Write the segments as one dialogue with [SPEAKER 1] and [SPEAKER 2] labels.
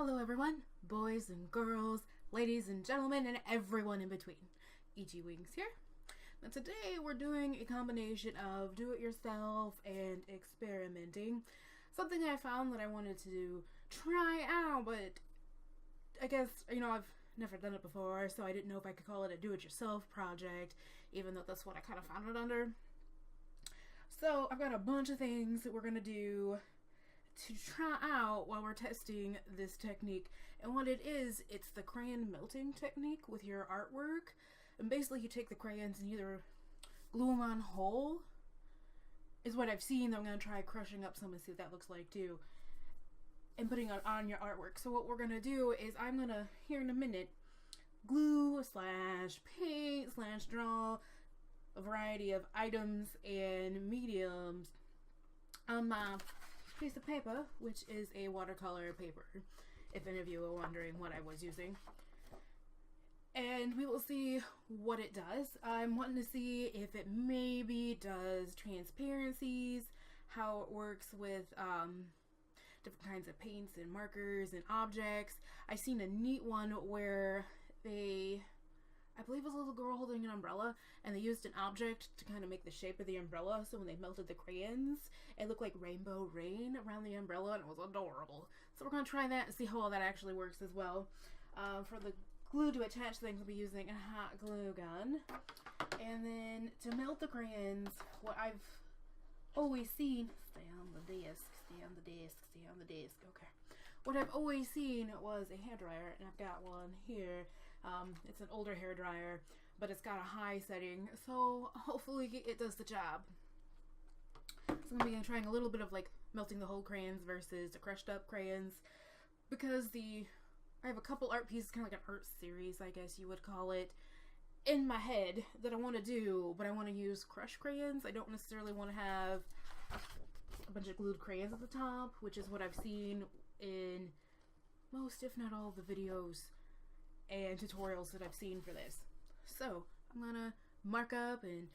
[SPEAKER 1] Hello everyone, boys and girls, ladies and gentlemen, and everyone in between. Ichiwings here. Now today we're doing a combination of do-it-yourself and experimenting. Something I found that I wanted to try out, but I guess, I've never done it before, so I didn't know if I could call it a do-it-yourself project, even though that's what I kind of found it under. So I've got a bunch of things that we're going to do to try out while we're testing this technique. And what it is, it's the crayon melting technique with your artwork. And basically you take the crayons and either glue them on whole, is what I've seen. I'm going to try crushing up some and see what that looks like too, and putting it on your artwork. So what we're going to do is I'm going to, here in a minute, glue slash paint slash draw a variety of items and mediums on my piece of paper, which is a watercolor paper, if any of you are wondering what I was using. And we will see what it does. I'm wanting to see if it maybe does transparencies, how it works with different kinds of paints and markers and objects. I seen a neat one where I believe it was a little girl holding an umbrella, and they used an object to kind of make the shape of the umbrella, so when they melted the crayons, it looked like rainbow rain around the umbrella, and it was adorable. So we're going to try that and see how all that actually works as well. For the glue to attach things, we'll be using a hot glue gun. And then to melt the crayons, what I've always seen, stay on the desk, stay on the desk, stay on the desk, okay. What I've always seen was a hairdryer, and I've got one here. It's an older hairdryer, but it's got a high setting, so hopefully it does the job. So I'm going to be trying a little bit of like melting the whole crayons versus the crushed up crayons, because I have a couple art pieces, kind of like an art series, I guess you would call it, in my head that I want to do, but I want to use crushed crayons. I don't necessarily want to have a bunch of glued crayons at the top, which is what I've seen in most, if not all, the videos and tutorials that I've seen for this. So I'm gonna mark up and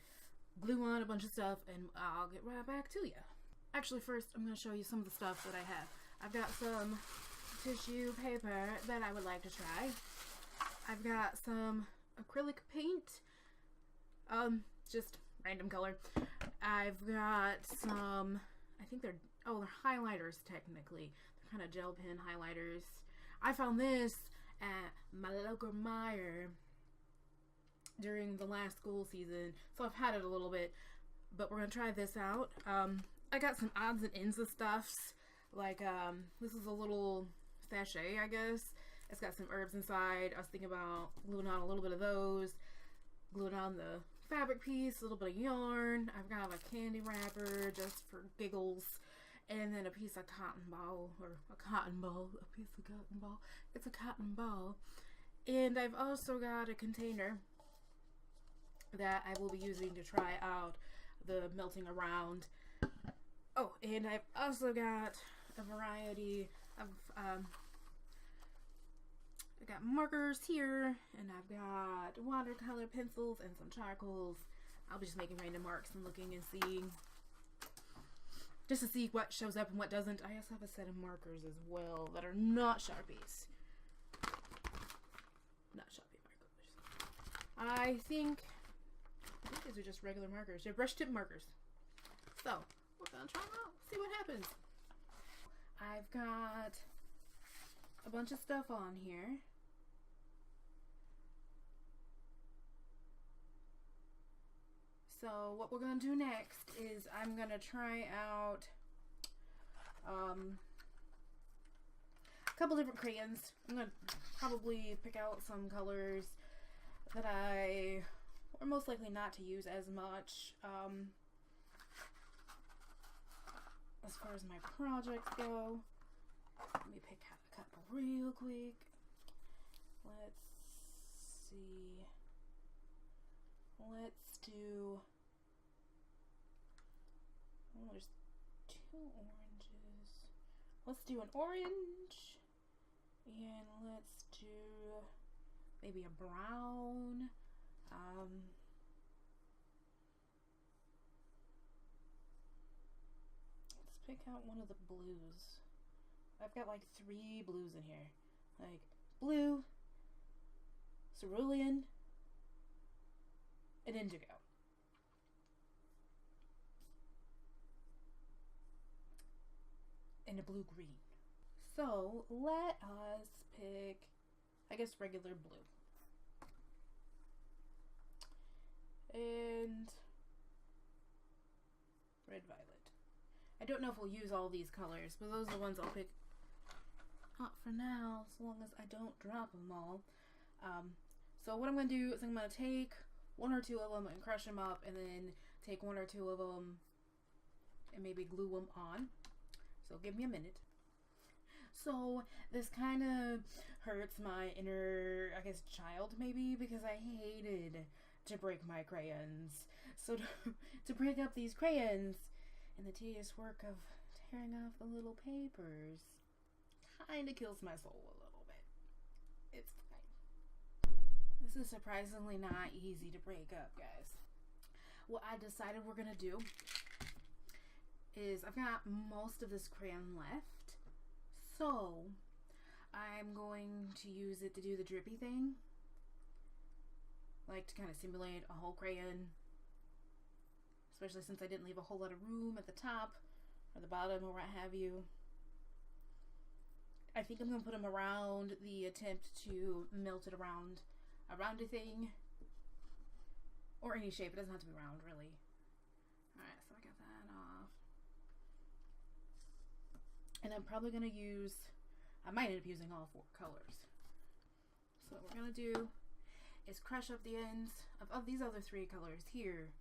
[SPEAKER 1] glue on a bunch of stuff, and I'll get right back to you. Actually, first I'm gonna show you some of the stuff that I have. I've got some tissue paper that I would like to try. I've got some acrylic paint, just random color. I've got some, I think they're highlighters technically. They're kind of gel pen highlighters. I found this at my local Meijer during the last school season, so I've had it a little bit, but we're gonna try this out. I got some odds and ends of stuffs, like this is a little sachet, I guess. It's got some herbs inside. I was thinking about gluing on a little bit of those, gluing on the fabric piece, a little bit of yarn. I've got a candy wrapper just for giggles, and then a piece of cotton ball, or a cotton ball, a piece of cotton ball. It's a cotton ball. And I've also got a container that I will be using to try out the melting around. Oh, and I've also got a variety of I've got markers here, and I've got watercolor pencils and some charcoals. I'll be just making random marks and looking and seeing, just to see what shows up and what doesn't. I also have a set of markers as well that are not Sharpies. Not Sharpie markers. I think these are just regular markers. They're brush tip markers. So, we're gonna try them out, see what happens. I've got a bunch of stuff on here. So what we're going to do next is I'm going to try out a couple different crayons. I'm going to probably pick out some colors that I are most likely not to use as much as far as my projects go. Let me pick out a couple real quick. Let's see. Let's do, oh, there's two oranges. Let's do an orange, and let's do maybe a brown. Let's pick out one of the blues. I've got like 3 blues in here. Like blue, cerulean, and indigo. And a blue-green. So let us pick, I guess, regular blue. And red violet. I don't know if we'll use all these colors, but those are the ones I'll pick up for now, as long as I don't drop them all. So what I'm going to do is I'm going to take 1 or 2 of them and crush them up, and then take 1 or 2 of them and maybe glue them on. So give me a minute. So this kind of hurts my inner, I guess, child maybe, because I hated to break my crayons. So to break up these crayons and the tedious work of tearing off the little papers kind of kills my soul a little bit. It's fine. This is surprisingly not easy to break up, guys. What I decided we're gonna do is I've got most of this crayon left, so I'm going to use it to do the drippy thing, like to kind of simulate a whole crayon, especially since I didn't leave a whole lot of room at the top or the bottom or what have you. I think I'm going to put them around the attempt to melt it around a rounded thing, or any shape. It doesn't have to be round, really. Alright, so I got that off. And I'm probably going to use, I might end up using all 4 colors. So what we're going to do is crush up the ends of these other 3 colors here,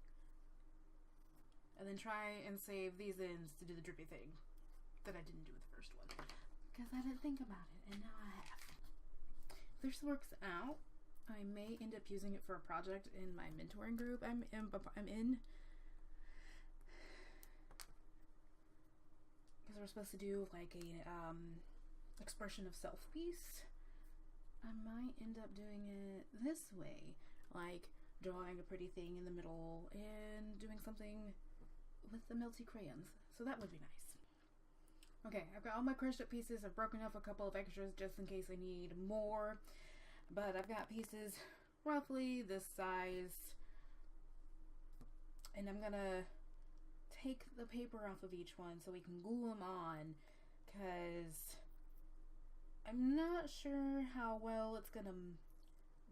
[SPEAKER 1] and then try and save these ends to do the drippy thing that I didn't do with the first one, because I didn't think about it, and now I have. If this works out, I may end up using it for a project in my mentoring group I'm in. Because we're supposed to do like a expression of self piece. I might end up doing it this way, like drawing a pretty thing in the middle and doing something with the melty crayons. So that would be nice. Okay, I've got all my crushed up pieces. I've broken off a couple of extras just in case I need more. But I've got pieces roughly this size. And I'm gonna take the paper off of each one so we can glue them on, because I'm not sure how well it's gonna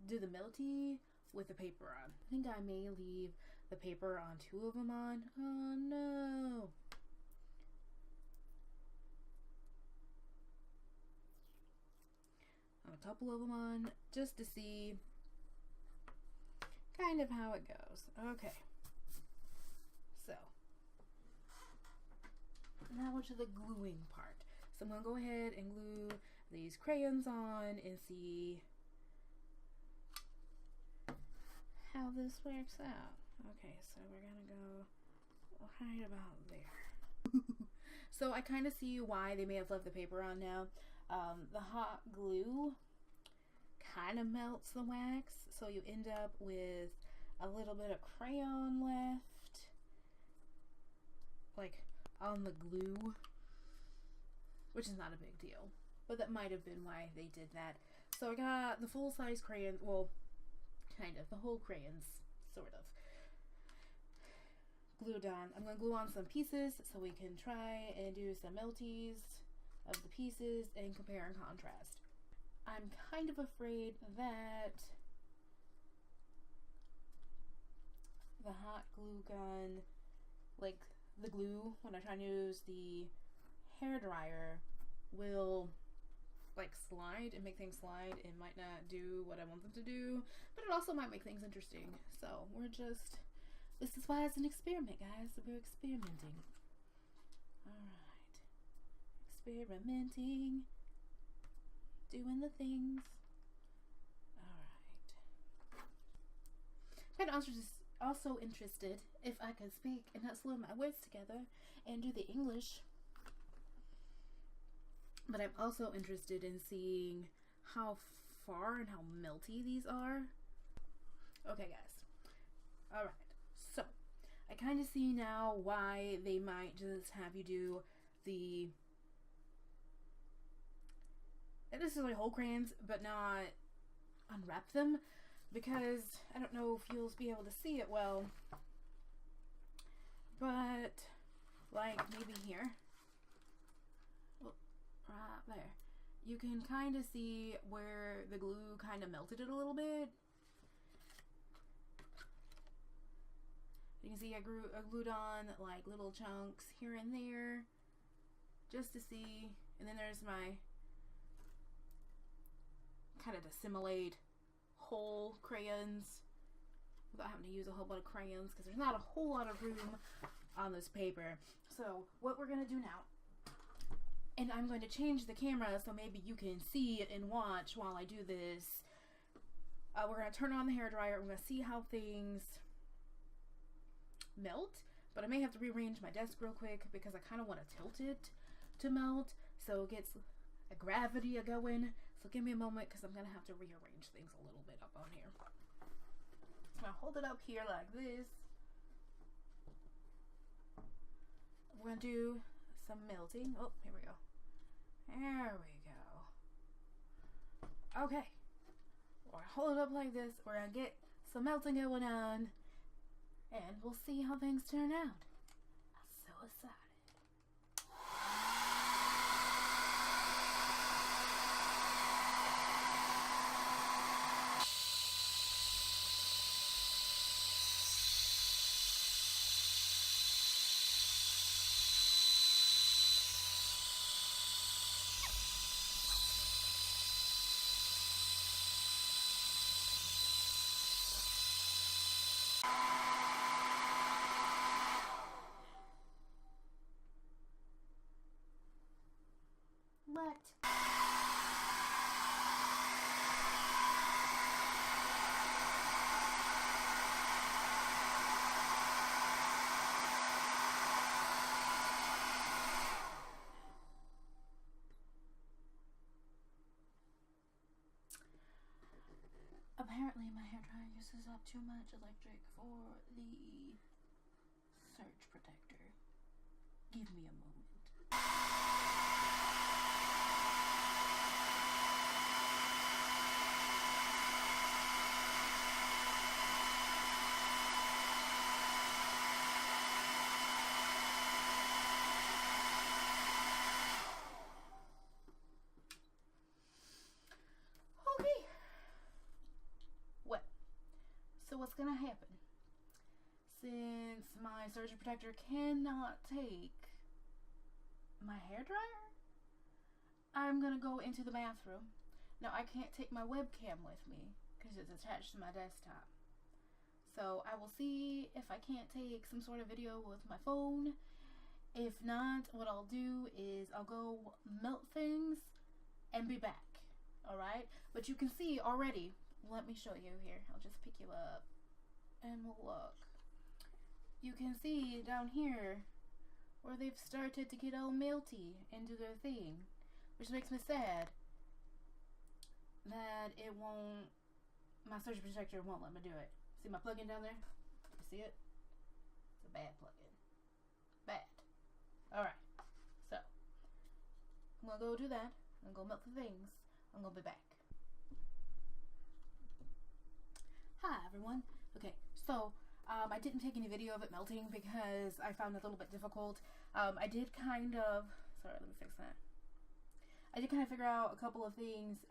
[SPEAKER 1] do the melty with the paper on. I think I may leave the paper on 2 of them on. Oh no! A couple of them on just to see kind of how it goes. Okay, so now we're to the gluing part. So I'm gonna go ahead and glue these crayons on and see how this works out. Okay, so we're gonna go right about there. So I kind of see why they may have left the paper on now. The hot glue kind of melts the wax, so you end up with a little bit of crayon left, like on the glue, which is not a big deal, but that might have been why they did that. So I got the full-size crayon, well, kind of, the whole crayons, sort of, glued on. I'm going to glue on some pieces so we can try and do some melties of the pieces and compare and contrast. I'm kind of afraid that the hot glue gun, like the glue, when I try and use the hair dryer, will like slide and make things slide. It might not do what I want them to do, but it also might make things interesting. So we're just, this is why it's an experiment, guys. We're experimenting. Alright. Experimenting. Doing the things. Alright. I'm also interested, if I could speak and not slow my words together and do the English, but I'm also interested in seeing how far and how melty these are. Okay, guys. Alright. So, I kind of see now why they might just have you do the necessarily hold crayons, but not unwrap them, because I don't know if you'll be able to see it well, but like maybe here, oh, right there, you can kind of see where the glue kind of melted it a little bit. You can see I glued on like little chunks here and there just to see, and then there's my kind of dissimulate whole crayons without having to use a whole bunch of crayons, because there's not a whole lot of room on this paper. So what we're going to do now, and I'm going to change the camera so maybe you can see it and watch while I do this. We're going to turn on the hairdryer. We're going to see how things melt, but I may have to rearrange my desk real quick because I kind of want to tilt it to melt so it gets a gravity going. So give me a moment because I'm going to have to rearrange things a little bit up on here. So I'm going to hold it up here like this. We're going to do some melting. Oh, here we go. There we go. Okay. We're going to hold it up like this. We're going to get some melting going on, and we'll see how things turn out. I'm so excited. What? Apparently my hairdryer uses up too much electric for the surge protector. Give me a moment. Okay. Well, so what's gonna happen? Since my surge protector cannot take my hairdryer, I'm gonna go into the bathroom. Now I can't take my webcam with me because it's attached to my desktop. So I will see if I can't take some sort of video with my phone. If not, what I'll do is I'll go melt things and be back. Alright? But you can see already. Let me show you here. I'll just pick you up and we'll look. You can see down here where they've started to get all melty and do their thing, which makes me sad that it won't, my surge protector won't let me do it. See my plug-in down there? You see it? It's a bad plug-in. Bad. Alright, so I'm gonna go do that. I'm gonna go melt the things. I'm gonna be back. Hi everyone. Okay, so I didn't take any video of it melting because I found it a little bit difficult. I did kind of, sorry, let me fix that. I did kind of figure out a couple of things.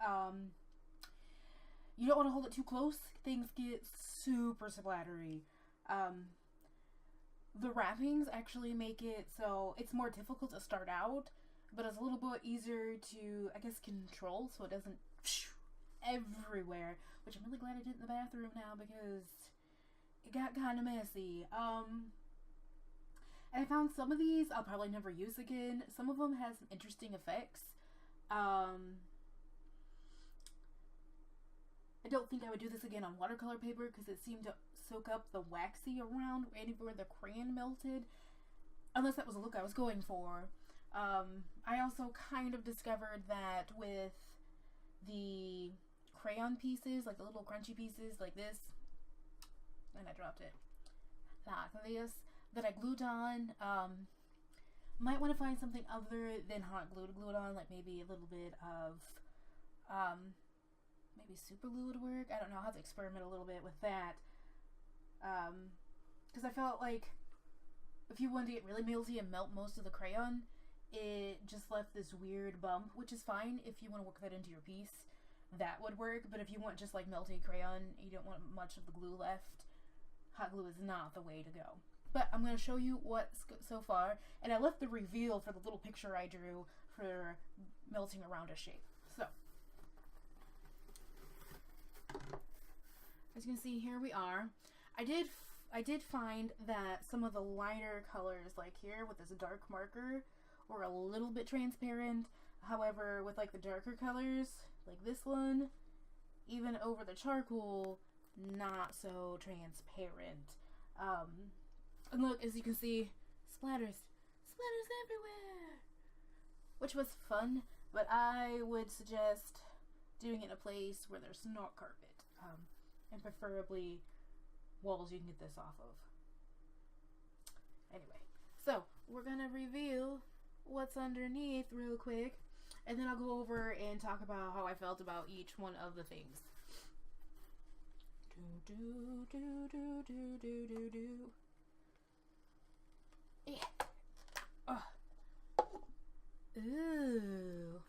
[SPEAKER 1] You don't want to hold it too close. Things get super splattery. The wrappings actually make it so it's more difficult to start out, but it's a little bit easier to, I guess, control so it doesn't everywhere, which I'm really glad I did in the bathroom now because it got kind of messy. And I found some of these I'll probably never use again. Some of them have some interesting effects. I don't think I would do this again on watercolor paper because it seemed to soak up the waxy around anywhere the crayon melted, unless that was the look I was going for. I also kind of discovered that with the crayon pieces, like the little crunchy pieces like this, and I dropped it, like this, that I glued on, might want to find something other than hot glue to glue it on, like maybe a little bit of Maybe super glue would work. I don't know. I'll have to experiment a little bit with that. Because I felt like if you wanted to get really melty and melt most of the crayon, it just left this weird bump, which is fine if you want to work that into your piece. That would work, but if you want just like melty crayon, you don't want much of the glue left, hot glue is not the way to go. But I'm going to show you what's so far, and I left the reveal for the little picture I drew for melting around a shape. So, as you can see, here we are. I did find that some of the lighter colors, like here with this dark marker, were a little bit transparent. However, with like the darker colors, like this one, even over the charcoal, not so transparent. And look, as you can see, splatters everywhere, which was fun, but I would suggest doing it in a place where there's not carpet, and preferably walls you can get this off of. Anyway, so we're gonna reveal what's underneath real quick, and then I'll go over and talk about how I felt about each one of the things. Yeah. Ooh.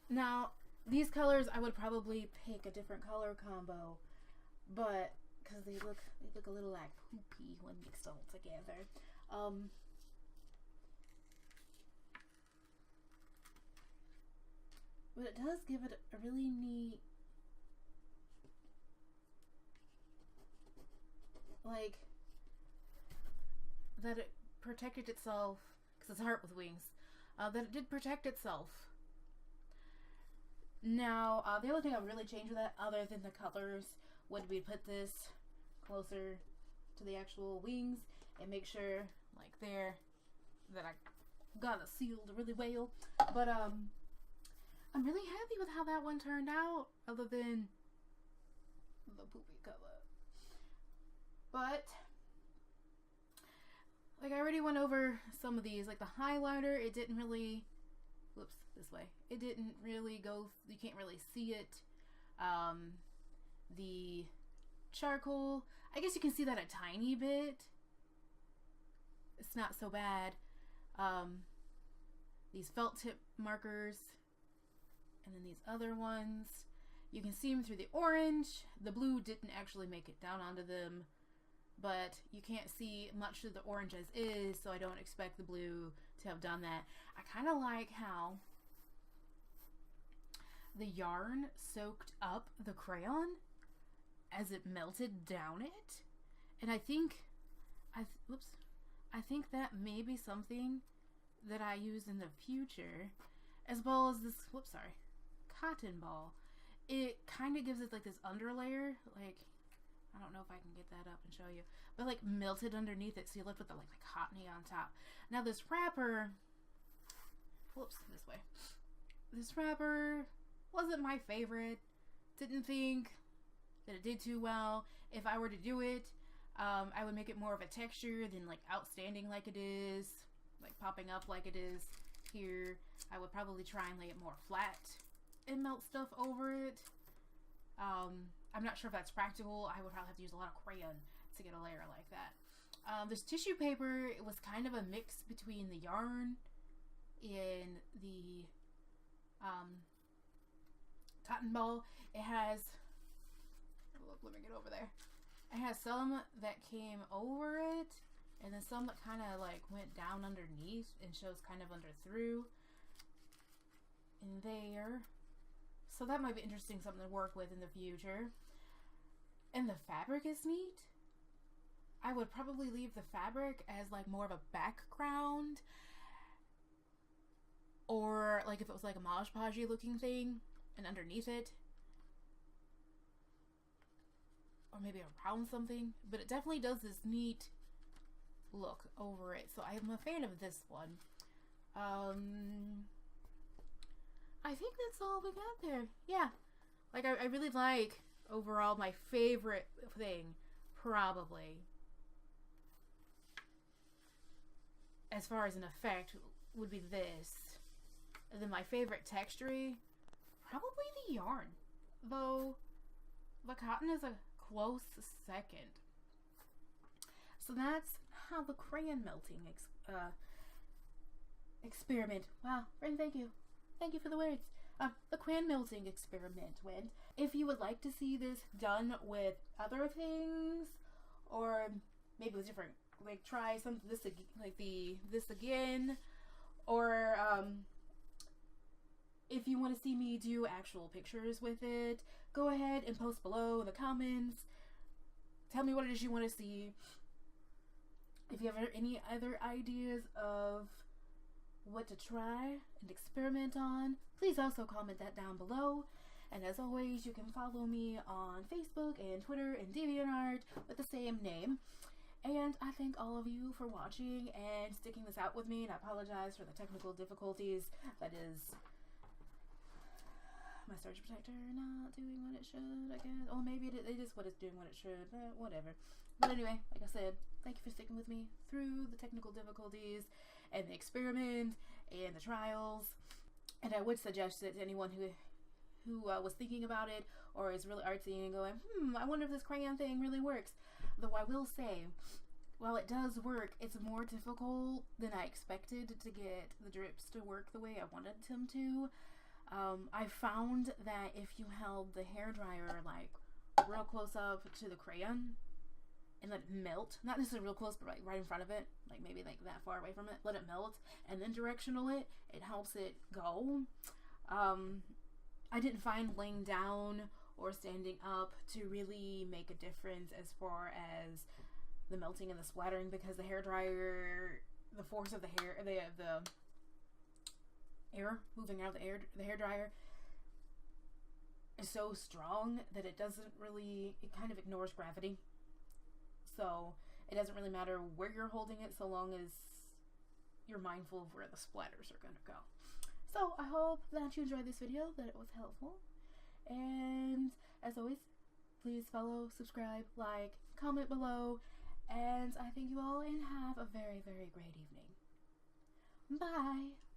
[SPEAKER 1] Now, these colors, I would probably pick a different color combo, but because they look a little like poopy when mixed all together. But it does give it a really neat, like, that it protected itself, because it's a heart with wings, that it did protect itself. Now, the only thing I would really change with that, other than the colors, would be put this closer to the actual wings and make sure, like there, that I got it sealed really well. But, I'm really happy with how that one turned out, other than the poopy color. But, like, I already went over some of these. Like, the highlighter, it didn't really, whoops, this way. It didn't really go, you can't really see it. The charcoal, I guess you can see that a tiny bit. It's not so bad. These felt tip markers, and then these other ones, you can see them through the orange. The blue didn't actually make it down onto them, but you can't see much of the orange as is, so I don't expect the blue to have done that. I kind of like how the yarn soaked up the crayon as it melted down it, and I think that may be something that I use in the future, as well as this cotton ball. It kind of gives it like this underlayer, like, I don't know if I can get that up and show you, but like melted underneath it, so you're left with the like cottony on top. Now this wrapper, this way. This wrapper wasn't my favorite. Didn't think that it did too well. If I were to do it, I would make it more of a texture than like outstanding like it is, like popping up like it is here. I would probably try and lay it more flat and melt stuff over it. I'm not sure if that's practical. I would probably have to use a lot of crayon to get a layer like that. This tissue paper, it was kind of a mix between the yarn and the cotton ball. It has, let me get over there. It has some that came over it, and then some that kind of like went down underneath and shows kind of under through in there. So that might be interesting, something to work with in the future. And the fabric is neat. I would probably leave the fabric as like more of a background, or like if it was like a Mod Podge looking thing and underneath it, or maybe around something, but it definitely does this neat look over it. So I'm a fan of this one. I think that's all we got there. Yeah, like I really like, overall, my favorite thing probably, as far as an effect, would be this. And then my favorite texture Probably the yarn, though the cotton is a close second. So that's how the crayon melting experiment. Wow, Ren, thank you. Thank you for the words. The crayon melting experiment went. If you would like to see this done with other things, or maybe with different, like try some this again, or if you want to see me do actual pictures with it, go ahead and post below in the comments. Tell me what it is you want to see. If you have any other ideas of what to try and experiment on, please also comment that down below. And as always, you can follow me on Facebook and Twitter and DeviantArt with the same name. And I thank all of you for watching and sticking this out with me, and I apologize for the technical difficulties. That is my surge protector not doing what it should, I guess. Or maybe it is what it's doing what it should, whatever. But anyway, like I said, thank you for sticking with me through the technical difficulties and the experiment and the trials. And I would suggest it to anyone who was thinking about it or is really artsy and going, I wonder if this crayon thing really works. Though I will say, while it does work, it's more difficult than I expected to get the drips to work the way I wanted them to. I found that if you held the hairdryer like real close up to the crayon and let it melt, not necessarily real close, but like right in front of it, like maybe like that far away from it, let it melt, and then directional it helps it go. I didn't find laying down or standing up to really make a difference as far as the melting and the splattering, because the hairdryer, the force of the air moving out of the hairdryer is so strong that it kind of ignores gravity. So it doesn't really matter where you're holding it, so long as you're mindful of where the splatters are going to go. So I hope that you enjoyed this video, that it was helpful. And as always, please follow, subscribe, like, comment below. And I thank you all and have a very, very great evening. Bye.